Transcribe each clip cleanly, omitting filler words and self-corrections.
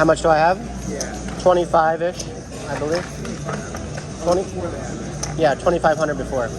How much do I have? Yeah. 25-ish, I believe. 20? Yeah, 2,500 before.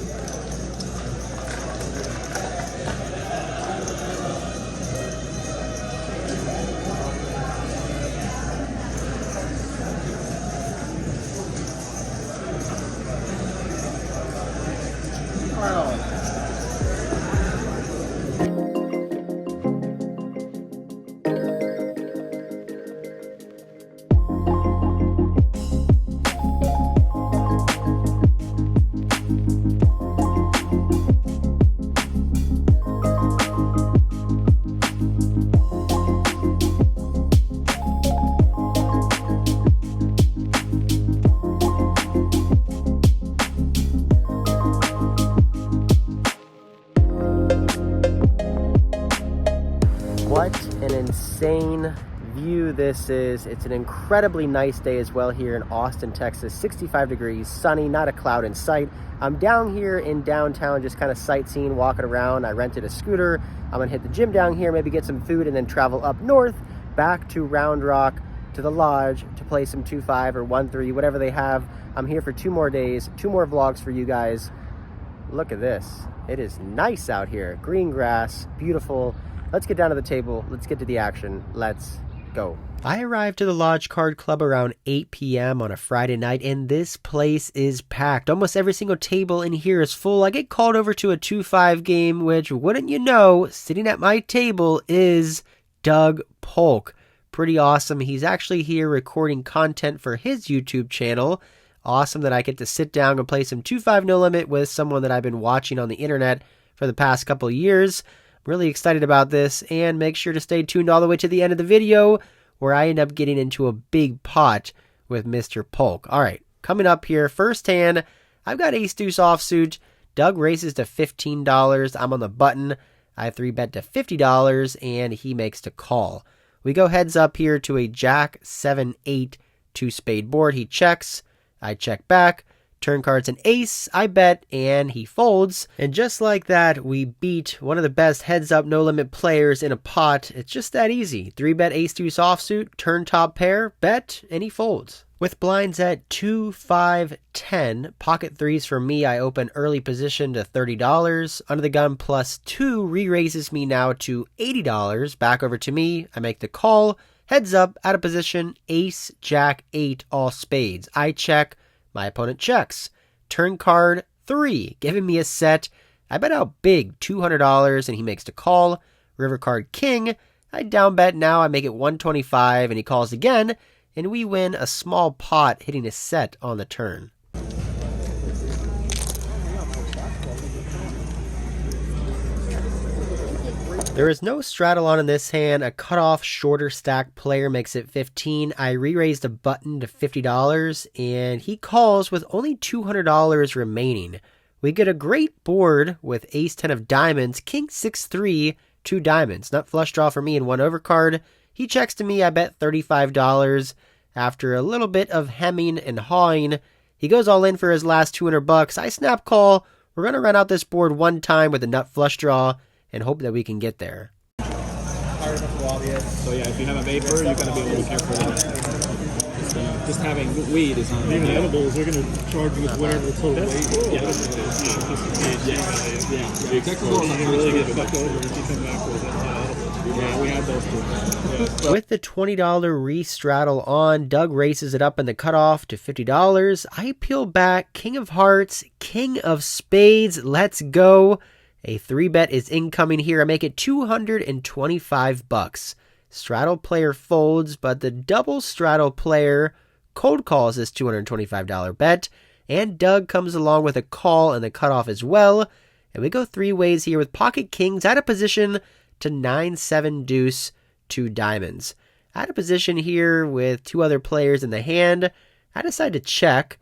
What an insane view this is. It's an incredibly nice day as well here in Austin, Texas. 65 degrees, sunny, not a cloud in sight. I'm down here in downtown just kind of sightseeing, walking around. I rented a scooter. I'm gonna hit the gym down here, maybe get some food, and then travel up north back to Round Rock to the lodge to play some 2-5 or 1-3, whatever they have. I'm here for 2 more days, 2 more vlogs for you guys. Look at this. It is nice out here. Green grass, beautiful. Let's get down to the table. Let's get to the action. Let's go. I arrived to the Lodge Card Club around 8 p.m. on a Friday night, and this place is packed. Almost every single table in here is full. I get called over to a 2-5 game, which, wouldn't you know, sitting at my table is Doug Polk. Pretty awesome. He's actually here recording content for his YouTube channel. Awesome that I get to sit down and play some 2-5 no limit with someone that I've been watching on the internet for the past couple of years. Really excited about this, and make sure to stay tuned all the way to the end of the video where I end up getting into a big pot with Mr. Polk. All right, coming up here, first hand, I've got ace-deuce offsuit. Doug races to $15. I'm on the button. I 3-bet to $50, and he makes the call. We go heads up here to a jack 7-8 2-spade board. He checks. I check back. Turn card's an ace, I bet, and he folds. And just like that, we beat one of the best heads-up no-limit players in a pot. It's just that easy. 3-bet ace-deuce offsuit, turn top pair, bet, and he folds. With blinds at 2, 5, 10, pocket threes for me, I open early position to $30. Under the gun plus 2 re-raises me now to $80. Back over to me, I make the call. Heads up, out of position, ace, jack, 8, all spades. I check. My opponent checks. Turn card 3, giving me a set. I bet out big, $200, and he makes the call. River card king. I down bet now. I make it $125, and he calls again, and we win a small pot, hitting a set on the turn. There is no straddle on in this hand. A cutoff shorter stack player makes it 15. I re-raised a button to $50, and he calls with only $200 remaining. We get a great board with ace-10 of diamonds, king 6-3, 2 diamonds. Nut flush draw for me and 1 overcard. He checks to me. I bet $35. After a little bit of hemming and hawing, he goes all in for his last $200. I snap call. We're going to run out this board one time with a nut flush draw and hope that we can get there. So yeah, if you have a vapor, you gotta be a little careful with it. Just having weed is not even edibles. They're gonna charge you with whatever the total weight is. Yeah. You really get fucked over if you come back with it. Yeah, we had those too. Yeah. With the $20 re-straddle on, Doug races it up in the cutoff to $50. I peel back, king of hearts, king of spades. Let's go. A 3-bet is incoming here. I make it $225. Straddle player folds, but the double straddle player cold calls this $225 bet. And Doug comes along with a call and the cutoff as well. And we go 3 ways here with pocket kings out of position to 9-7 deuce, 2 diamonds. Out of position here with 2 other players in the hand. I decide to check.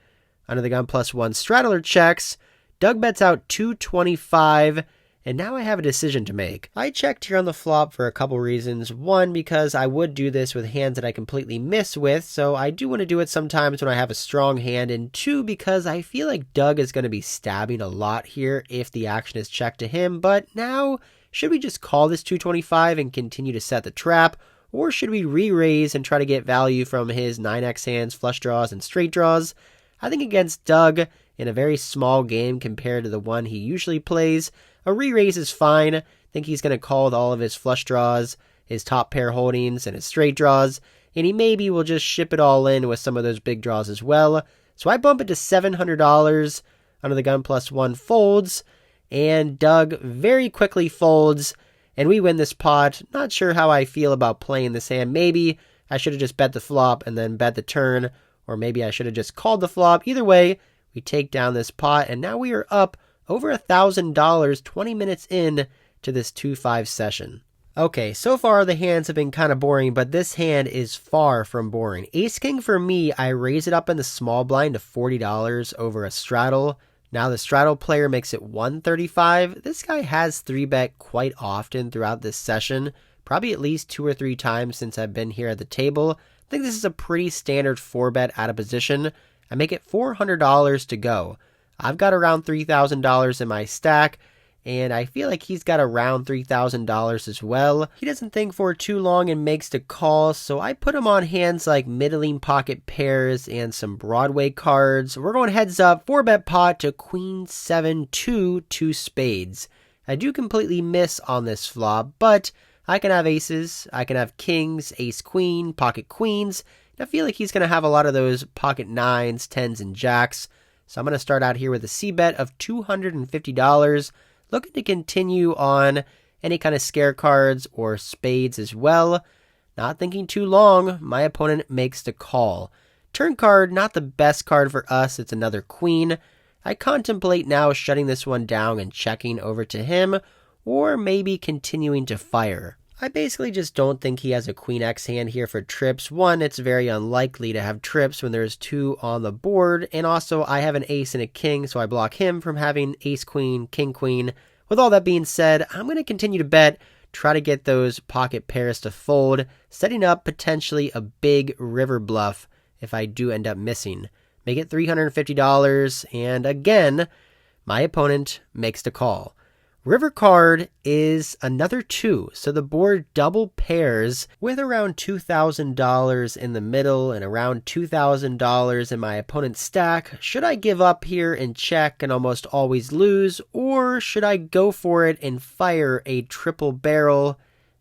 Under the gun plus 1 straddler checks. Doug bets out $225, and now I have a decision to make. I checked here on the flop for a couple reasons. 1, because I would do this with hands that I completely miss with, so I do want to do it sometimes when I have a strong hand. And 2, because I feel like Doug is going to be stabbing a lot here if the action is checked to him. But now, should we just call this $225 and continue to set the trap? or should we re-raise and try to get value from his 9x hands, flush draws, and straight draws? I think against Doug, in a very small game compared to the one he usually plays, a re-raise is fine. I think he's going to call with all of his flush draws, his top pair holdings, and his straight draws, and he maybe will just ship it all in with some of those big draws as well. So I bump it to $700 under the gun plus one folds, and Doug very quickly folds, and we win this pot. Not sure how I feel about playing this hand. Maybe I should have just bet the flop and then bet the turn, or maybe I should have just called the flop. Either way, we take down this pot, and now we are up over $1,000 20 minutes in to this 2-5 session. Okay, so far the hands have been kind of boring, but this hand is far from boring. Ace-King for me, I raise it up in the small blind to $40 over a straddle. Now the straddle player makes it $135. This guy has 3-bet quite often throughout this session, probably at least 2 or 3 times since I've been here at the table. I think this is a pretty standard 4-bet out of position. I make it $400 to go. I've got around $3,000 in my stack, and I feel like he's got around $3,000 as well. He doesn't think for too long and makes the call, so I put him on hands like middling pocket pairs and some Broadway cards. We're going heads up, 4-bet pot to Queen 7-2, 2 spades. I do completely miss on this flop, but I can have aces, I can have kings, ace queen, pocket queens. I feel like he's going to have a lot of those pocket 9s, 10s, and jacks. So I'm going to start out here with a C-bet of $250. Looking to continue on any kind of scare cards or spades as well. Not thinking too long, my opponent makes the call. Turn card, not the best card for us, it's another queen. I contemplate now shutting this one down and checking over to him, or maybe continuing to fire. I basically just don't think he has a Queen X hand here for trips. One, it's very unlikely to have trips when there's 2 on the board, and also I have an ace and a king, so I block him from having ace queen, king queen. With all that being said, I'm going to continue to bet, try to get those pocket pairs to fold, setting up potentially a big river bluff if I do end up missing. Make it $350, and again, my opponent makes the call. River card is another 2, so the board double pairs with around $2,000 in the middle and around $2,000 in my opponent's stack. Should I give up here and check and almost always lose, or should I go for it and fire a triple barrel?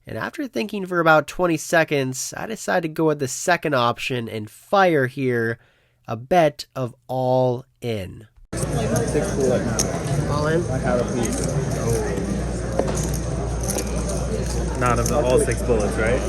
And after thinking for about 20 seconds, I decided to go with the second option and fire here, a bet of all in. 6 bullet. All in? Out of piece. Not of all 6 bullets, right?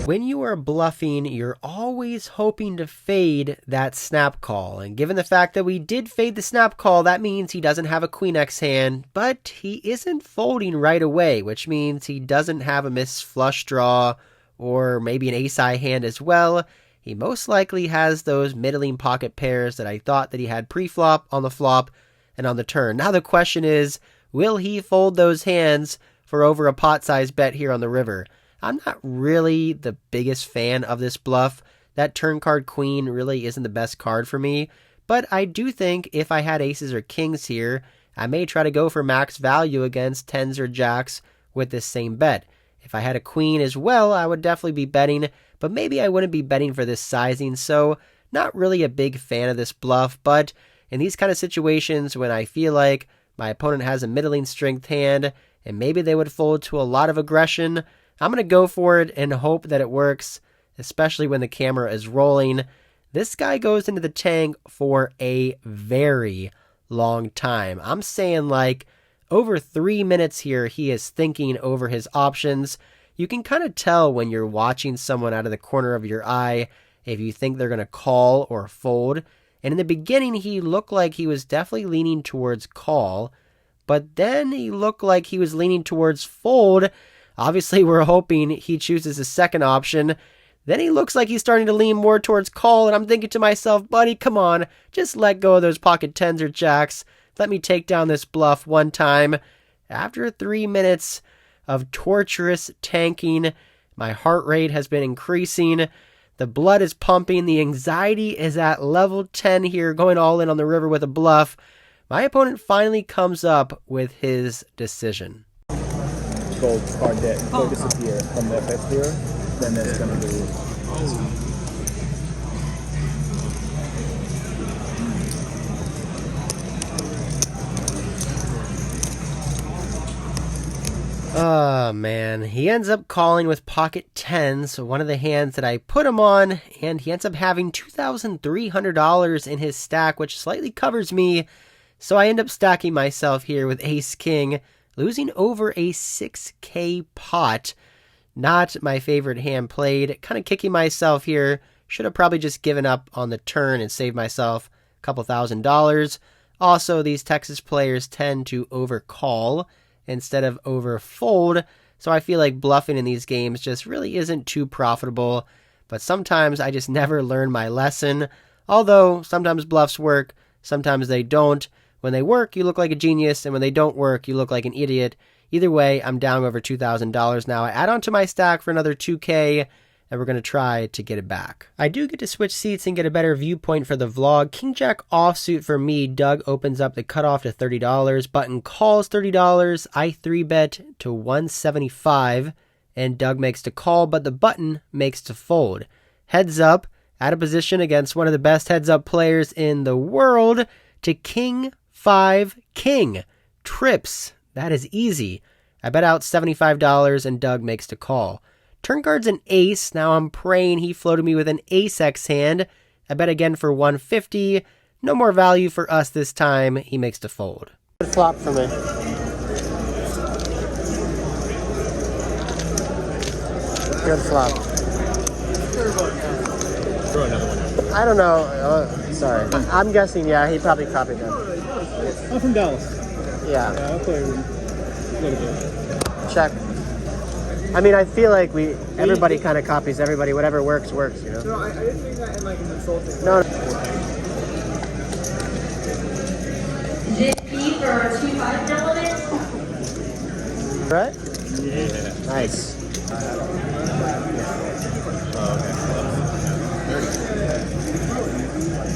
When you are bluffing, you're always hoping to fade that snap call. And given the fact that we did fade the snap call, that means he doesn't have a Queen X hand, but he isn't folding right away, which means he doesn't have a missed flush draw or maybe an ace-high hand as well. He most likely has those middling pocket pairs that I thought that he had pre-flop, on the flop, and on the turn. Now the question is, will he fold those hands for over a pot-sized bet here on the river? I'm not really the biggest fan of this bluff. That turn card queen really isn't the best card for me, but I do think if I had aces or kings here, I may try to go for max value against 10s or jacks with this same bet. If I had a queen as well, I would definitely be betting, but maybe I wouldn't be betting for this sizing, so not really a big fan of this bluff. But in these kind of situations, when I feel like my opponent has a middling strength hand, and maybe they would fold to a lot of aggression, I'm going to go for it and hope that it works, especially when the camera is rolling. This guy goes into the tank for a very long time. I'm saying like over 3 minutes here, he is thinking over his options. You can kind of tell when you're watching someone out of the corner of your eye if you think they're going to call or fold. And in the beginning, he looked like he was definitely leaning towards call, but then he looked like he was leaning towards fold. Obviously, we're hoping he chooses the second option. Then he looks like he's starting to lean more towards call, and I'm thinking to myself, buddy, come on, just let go of those pocket 10s or jacks. Let me take down this bluff one time. After 3 minutes of torturous tanking, my heart rate has been increasing. The blood is pumping. The anxiety is at level 10 here, going all in on the river with a bluff. My opponent finally comes up with his decision. Go disappear from the FX here. then there's going to be... Oh man, he ends up calling with pocket 10, so one of the hands that I put him on, and he ends up having $2,300 in his stack, which slightly covers me, so I end up stacking myself here with ace king, losing over a 6K pot. Not my favorite hand played, kind of kicking myself here. Should have probably just given up on the turn and saved myself a couple $1,000s. Also, these Texas players tend to overcall instead of overfold, so I feel like bluffing in these games just really isn't too profitable, but sometimes I just never learn my lesson. Although sometimes bluffs work, sometimes they don't. When they work, you look like a genius, and when they don't work, you look like an idiot. Either way, I'm down over $2,000 now. I add on to my stack for another 2K, and we're going to try to get it back. I do get to switch seats and get a better viewpoint for the vlog. King Jack offsuit for me. Doug opens up the cutoff to $30. Button calls $30. I 3-bet to $175, and Doug makes to call, but the button makes to fold. Heads up, out of position against one of the best heads up players in the world, to King 5 King. Trips. That is easy. I bet out $75, and Doug makes to call. Turn card's an ace. Now I'm praying he floated me with an ace-x hand. I bet again for $150. No more value for us this time. He makes to fold. Good flop for me. Good flop. Throw another one. I don't know. Sorry. I'm guessing, yeah, he probably copied them. I'm from Dallas. Yeah. Yeah, I'll play a little bit. Check. I mean, I feel like everybody kind of copies everybody. Whatever works, works, you know? No, I didn't think that in like an insulting way. No. JP for 25 dollars. Right? Yeah. Nice.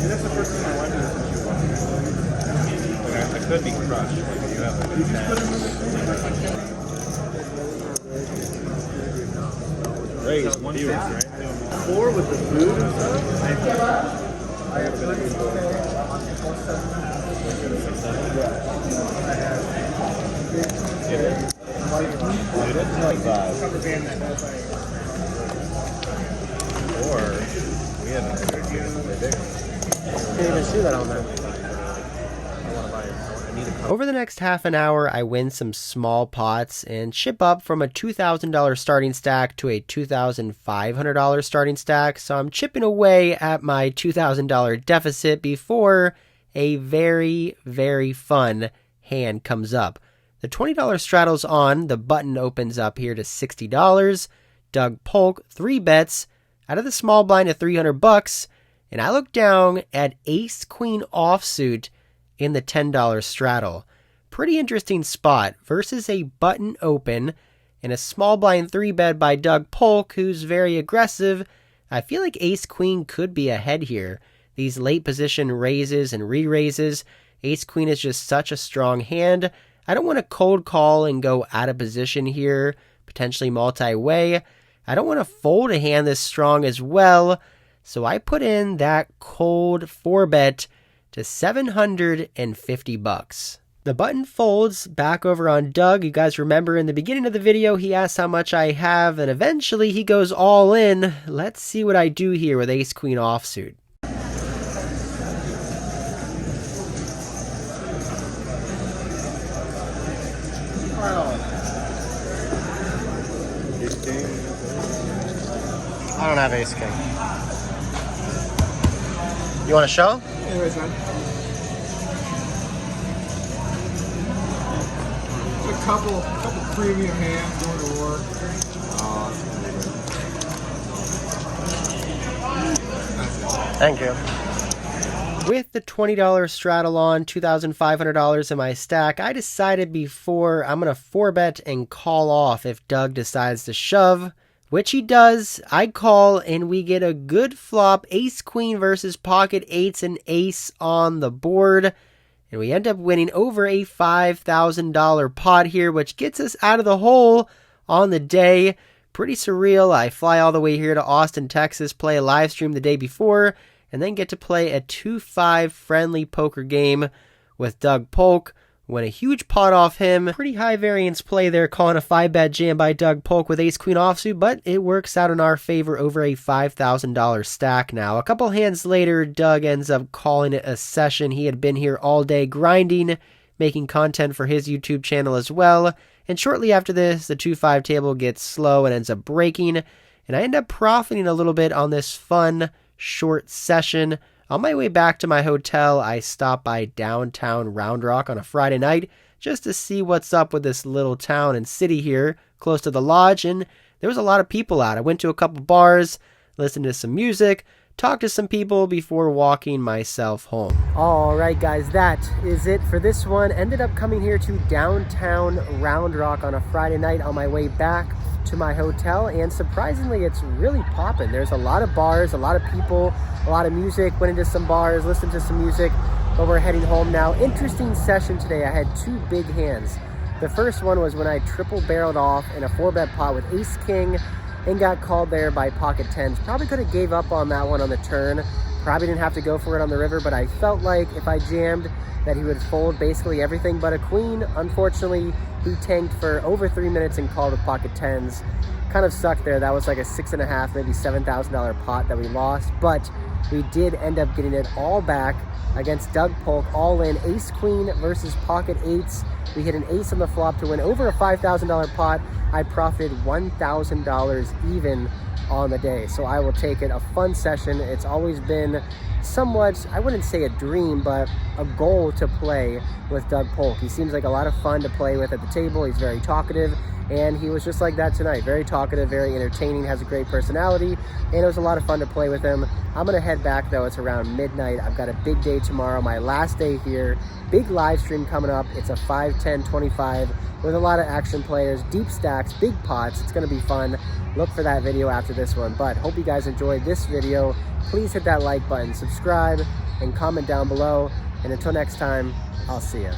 That's the first time I went to. I could be crushed. Like you have a raise 150, right? 4 with the food and stuff? I have Or we had a Can't even see that on there. Over the next half an hour, I win some small pots and chip up from a $2,000 starting stack to a $2,500 starting stack. So I'm chipping away at my $2,000 deficit before a very, very fun hand comes up. The $20 straddle's on. The button opens up here to $60. Doug Polk 3-bets out of the small blind to $300, and I look down at ace queen offsuit in the $10 straddle. Pretty interesting spot versus a button open and a small blind 3-bet by Doug Polk, who's very aggressive. I feel like ace queen could be ahead here. These late position raises and re-raises. Ace queen is just such a strong hand. I don't want to cold call and go out of position here, potentially multi-way. I don't want to fold a hand this strong as well, so I put in that cold 4-bet to $750. The button folds back over on Doug. You guys remember in the beginning of the video, he asked how much I have, and eventually he goes all in. Let's see what I do here with ace queen offsuit. I don't have ace king. You want to show? Anyways, man. A couple premium hands going to work. Thank you. With the $20 straddle on, $2,500 in my stack, I decided before I'm going to 4-bet and call off if Doug decides to shove, which he does. I call and we get a good flop, ace queen versus pocket eights and ace on the board. And we end up winning over a $5,000 pot here, which gets us out of the hole on the day. Pretty surreal. I fly all the way here to Austin, Texas, play a live stream the day before, and then get to play a 2-5 friendly poker game with Doug Polk. Win a huge pot off him. Pretty high variance play there, calling a 5-bet jam by Doug Polk with ace-queen offsuit, but it works out in our favor over a $5,000 stack now. A couple hands later, Doug ends up calling it a session. He had been here all day grinding, making content for his YouTube channel as well. And shortly after this, the 2-5 table gets slow and ends up breaking, and I end up profiting a little bit on this fun, short session. On my way back to my hotel, I stopped by downtown Round Rock on a Friday night just to see what's up with this little town and city here close to the lodge, and there was a lot of people out. I went to a couple bars, listened to some music, talked to some people before walking myself home. All right, guys, that is it for this one. Ended up coming here to downtown Round Rock on a Friday night on my way back to my hotel, and surprisingly, it's really popping. There's a lot of bars, a lot of people, a lot of music. Went into some bars, listened to some music, but we're heading home now. Interesting session today. I had two big hands. The first one was when I triple barreled off in a 4-bet pot with ace king and got called there by pocket tens. Probably could have gave up on that one on the turn. Probably didn't have to go for it on the river, but I felt like if I jammed that he would fold basically everything but a queen. Unfortunately, he tanked for over 3 minutes and called with pocket tens. Kind of sucked there. That was like a $6.5, maybe $7,000 pot that we lost, but we did end up getting it all back against Doug Polk, all in ace queen versus pocket eights. We hit an ace on the flop to win over a $5,000 pot. I profited $1,000 even on the day, so I will take it. A fun session. It's always been somewhat, I wouldn't say a dream, but a goal to play with Doug Polk. He seems like a lot of fun to play with at the table. He's very talkative, and he was just like that tonight. Very talkative, very entertaining, has a great personality, and it was a lot of fun to play with him. I'm gonna head back though. It's around midnight. I've got a big day tomorrow, my last day here. Big live stream coming up. It's a 5, 10, 25 with a lot of action players, deep stacks, big pots. It's gonna be fun. Look for that video after this one, but hope you guys enjoyed this video. Please hit that like button, subscribe, and comment down below. And until next time, I'll see ya.